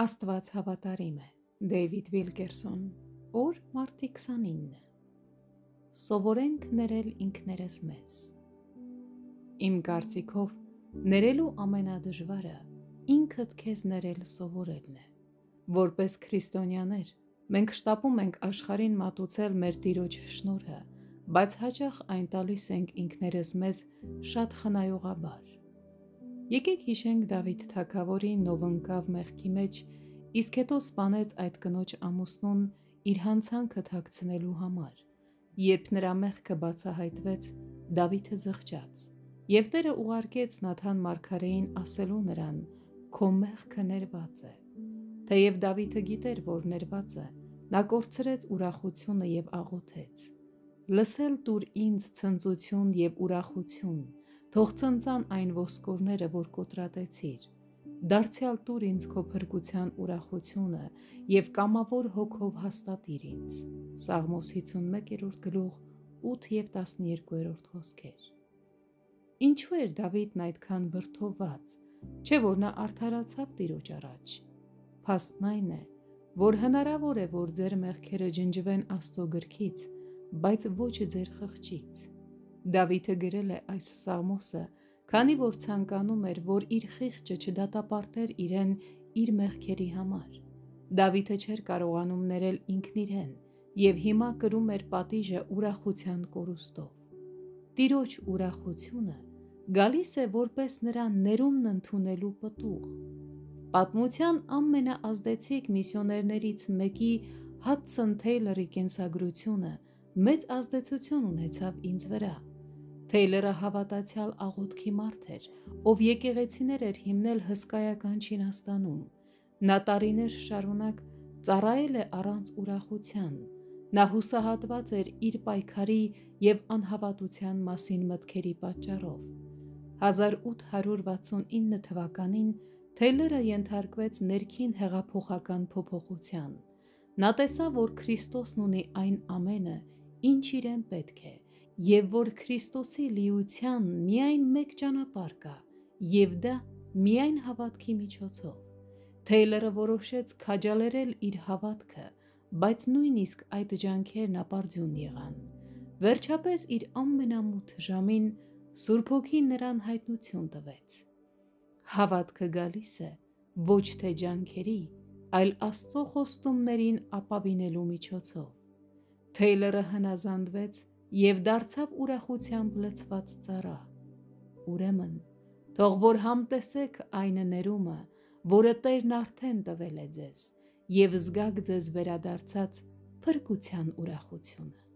Աստված հավատարիմ է, Դեյվիդ Վիլկերսոն, օր մարտի 29 Սովորենք ներել ինքներս մեզ։ Իմ կարծիքով, ներելու ամենադժվարը ինքդ քեզ ներել սովորելն է։ Որպես քրիստոնյաներ, մենք շտապում ենք աշխարհին մատուցել մեր Տիրոջ շնորհը, բայց հաճախ այն տալիս ենք ինքներս մեզ շատ խնայողաբար։ Եկեք հիշենք Դավիթ թագավորին, ով ընկավ մեղքի մեջ, իսկ հետո սպանեց այդ կնոջ ամուսնուն իր հանցանքը թաքցնելու համար։ Երբ նրա մեղքը բացահայտվեց, Դավիթը զղջաց, և Տերը ուղարկեց Նաթան մարգարեին ասելու նրան. «Քո մեղքը ներված է»։ Թեև Դավիթը գիտեր, որ ներված է, նա կորցրեց ուրախությունը և աղոթեց. «Լսել տուր ինձ ցնծություն և ուրախություն, թող ցնծան այն ոսկորները, որ կոտրատեցիր։ Դարձյալ տուր ինձ քո փրկության ուրախությունը և կամավոր հոգով հաստատիր ինձ»։ Սաղմոս 51 գլուխ 8 և 12 խոսքեր։ Ինչու էր Դավիթն այդքան վրդովված, չէ՞ որ նա արդարացավ Տիրոջ առաջ։ Փաստն այն է, որ հնարավոր է, որ ձեր մեղքերը ջնջվեն Աստծո գրքից, բայց ոչ ձեր խղճից։ Դավիթը գրել է այս սաղմոսը, քանի որ ցանկանում էր, որ իր խիղճը չդատապարտեր իրեն իր մեղքերի համար։ Դավիթը չէր կարողանում ներել ինքն իրեն, և հիմա կրում էր պատիժը ուրախության կորուստով։ Տիրոջ ուրախությունը գալիս է որպես նրա ներումն ընդունելու պտուղ։ Պատմության ամենաազդեցիկ միսիոներներից մեկի Հադսոն Թեյլորի կենսագրությունը մեծ ազդեցություն ունեցավ ինձ վրա։ Թեյլորը հավատացյալ աղոթքի մարդ էր, ով եկեղեցիներ էր հիմնել հսկայական Չինաստանում։ Նա տարիներ շարունակ ծառայել է առանց ուրախության։ Նա հուսահատված էր իր պայքարի և անհավատության մասին մտքերի պատճառով։ 1869 թվականին Թեյլորը ենթարկվեց ներքին հեղափոխական փոփոխության։ Նա տեսավ, որ Քրիստոսն ունի այն ամենը, ինչ իրեն պետք է, և որ Քրիստոսի լիության միայն մեկ ճանապարհ կա, և դա միայն հավատքի միջոցով։ Թեյլորը որոշեց քաջալերել իր հավատքը, բայց նույնիսկ այդ ջանքերն ապարդյուն եղան։ Վերջապես իր ամենամութ ժամին Սուրբ Հոգին նրան հայտնություն տվեց. հավատքը գալիս է ոչ թե ջանքերի, այլ Աստծո խոստումներին ապավինելու միջոցով։ Թեյլորը հնազանդվեց և դարձավ ուրախությամբ լցված ծառա։ Ուրեմն, թող որ համտեսեք այն ներումը, որը Տերն արդեն տվել է ձեզ, և զգաք ձեզ վերադարձած փրկության ուրախությունը։